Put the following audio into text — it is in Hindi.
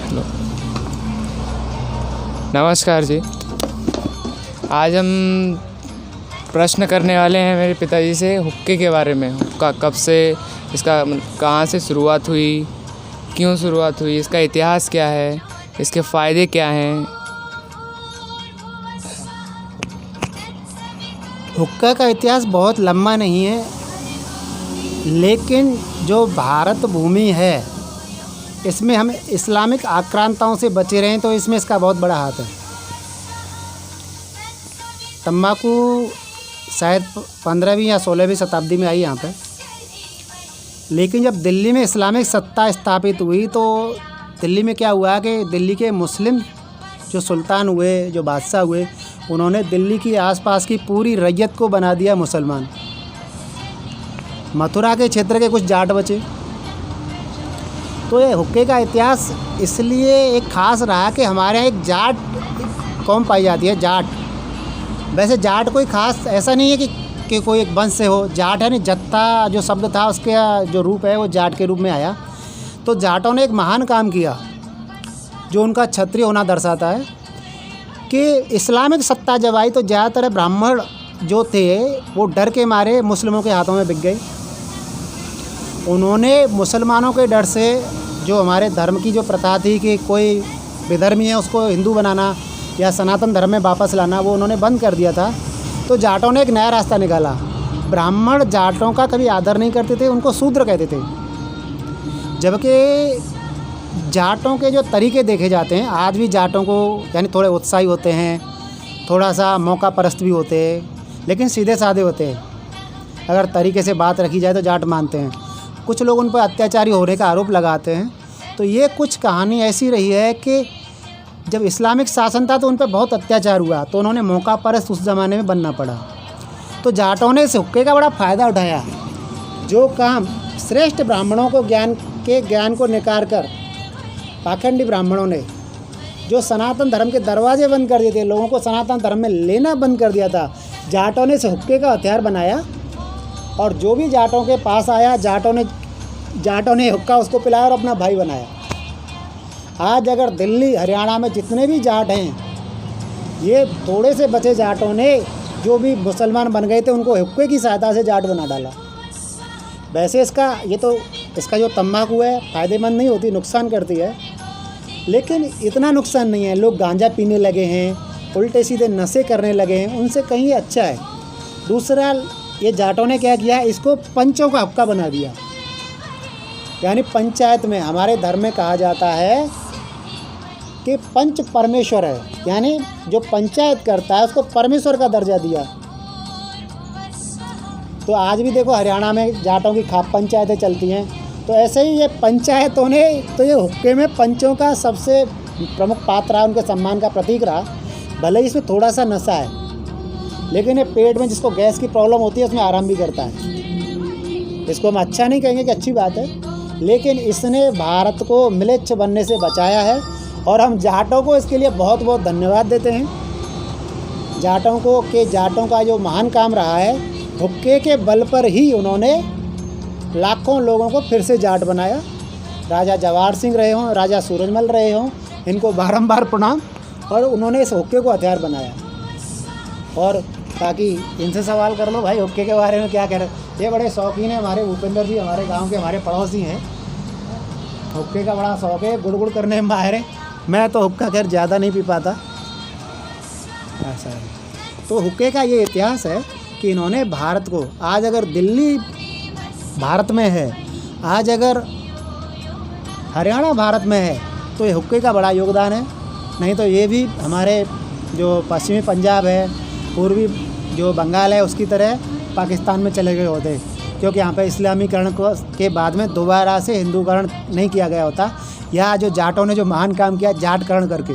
हेलो, नमस्कार जी। आज हम प्रश्न करने वाले हैं मेरे पिताजी से हुक्के के बारे में। हुक्का कब से, इसका कहाँ से शुरुआत हुई, क्यों शुरुआत हुई, इसका इतिहास क्या है, इसके फ़ायदे क्या हैं। हुक्का का इतिहास बहुत लंबा नहीं है, लेकिन जो भारत भूमि है इसमें हम इस्लामिक आक्रांताओं से बचे रहें तो इसमें इसका बहुत बड़ा हाथ है। तंबाकू शायद 15वीं या 16वीं शताब्दी में आई यहाँ पे, लेकिन जब दिल्ली में इस्लामिक सत्ता स्थापित हुई तो दिल्ली में क्या हुआ कि दिल्ली के मुस्लिम जो सुल्तान हुए, जो बादशाह हुए, उन्होंने दिल्ली की आसपास की पूरी रैयत को बना दिया मुसलमान। मथुरा के क्षेत्र के कुछ जाट बचे। तो ये हुक्के का इतिहास इसलिए एक ख़ास रहा कि हमारे यहाँ एक जाट कौम पाई जाती है, जाट। वैसे जाट कोई ख़ास ऐसा नहीं है कि कोई एक वंश से हो। जाट है नहीं, जत्था जो शब्द था उसका जो रूप है वो जाट के रूप में आया। तो जाटों ने एक महान काम किया जो उनका क्षत्रिय होना दर्शाता है कि इस्लामिक सत्ता जब आई तो ज़्यादातर ब्राह्मण जो थे वो डर के मारे मुसलमानों के हाथों में बिक गए। उन्होंने मुसलमानों के डर से जो हमारे धर्म की जो प्रथा थी कि कोई विधर्मी है उसको हिंदू बनाना या सनातन धर्म में वापस लाना, वो उन्होंने बंद कर दिया था। तो जाटों ने एक नया रास्ता निकाला। ब्राह्मण जाटों का कभी आदर नहीं करते थे, उनको शूद्र कहते थे। जबकि जाटों के जो तरीके देखे जाते हैं आज भी, जाटों को यानी थोड़े उत्साही होते हैं, थोड़ा सा मौका परस्त भी होते हैं, लेकिन सीधे साधे होते हैं। अगर तरीके से बात रखी जाए तो जाट मानते हैं। कुछ लोग उन पर अत्याचारी होने का आरोप लगाते हैं। तो ये कुछ कहानी ऐसी रही है कि जब इस्लामिक शासन था तो उन पर बहुत अत्याचार हुआ, तो उन्होंने मौका परस्त उस ज़माने में बनना पड़ा। तो जाटों ने इस हुक्के का बड़ा फ़ायदा उठाया। जो काम श्रेष्ठ ब्राह्मणों को ज्ञान को निकार कर पाखंडी ब्राह्मणों ने जो सनातन धर्म के दरवाजे बंद कर दिए थे, लोगों को सनातन धर्म में लेना बंद कर दिया था, जाटों ने इस हुक्के का हथियार बनाया। और जो भी जाटों के पास आया, जाटों ने हुक्का उसको पिलाया और अपना भाई बनाया। आज अगर दिल्ली हरियाणा में जितने भी जाट हैं, ये थोड़े से बचे जाटों ने जो भी मुसलमान बन गए थे उनको हुक्के की सहायता से जाट बना डाला। वैसे इसका जो तंबाकू है फ़ायदेमंद नहीं होती, नुकसान करती है, लेकिन इतना नुकसान नहीं है। लोग गांजा पीने लगे हैं, उल्टे सीधे नशे करने लगे हैं, उनसे कहीं अच्छा है। दूसरा, ये जाटों ने क्या किया, इसको पंचों का हुक्का बना दिया। यानी पंचायत में हमारे धर्म में कहा जाता है कि पंच परमेश्वर है, यानी जो पंचायत करता है उसको परमेश्वर का दर्जा दिया। तो आज भी देखो हरियाणा में जाटों की खाप पंचायतें चलती हैं। तो ऐसे ही ये पंचायतों ने, तो ये हुक्के में पंचों का सबसे प्रमुख पात्र रहा, उनके सम्मान का प्रतीक रहा। भले ही इसमें थोड़ा सा नशा है, लेकिन ये पेट में जिसको गैस की प्रॉब्लम होती है उसमें आराम भी करता है। इसको हम अच्छा नहीं कहेंगे कि अच्छी बात है, लेकिन इसने भारत को म्लेच्छ बनने से बचाया है और हम जाटों को इसके लिए बहुत बहुत धन्यवाद देते हैं। जाटों का जो महान काम रहा है, हुक्के के बल पर ही उन्होंने लाखों लोगों को फिर से जाट बनाया। राजा जवाहर सिंह रहे हों, राजा सूरजमल रहे हों, इनको बारंबार प्रणाम। और उन्होंने इस हुक्के को हथियार बनाया। और बाकी इनसे सवाल कर लो भाई, हुक्के के बारे में क्या कह रहे हैं। ये बड़े शौकीन हैं हमारे भूपेंद्र जी, हमारे गांव के हमारे पड़ोसी हैं। हुक्के का बड़ा शौक है, गुड़ करने में माहिर है। मैं तो हुक्का खैर ज़्यादा नहीं पी पाता, ऐसा है। तो हुक्के का ये इतिहास है कि इन्होंने भारत को, आज अगर दिल्ली भारत में है, आज अगर हरियाणा भारत में है, तो ये हुक्के का बड़ा योगदान है। नहीं तो ये भी हमारे जो पश्चिमी पंजाब है, पूर्वी जो बंगाल है, उसकी तरह पाकिस्तान में चले गए होते, क्योंकि यहाँ पे इस्लामीकरण के बाद में दोबारा से हिंदूकरण नहीं किया गया होता। यहाँ जो जाटों ने जो महान काम किया, जाटकरण करके,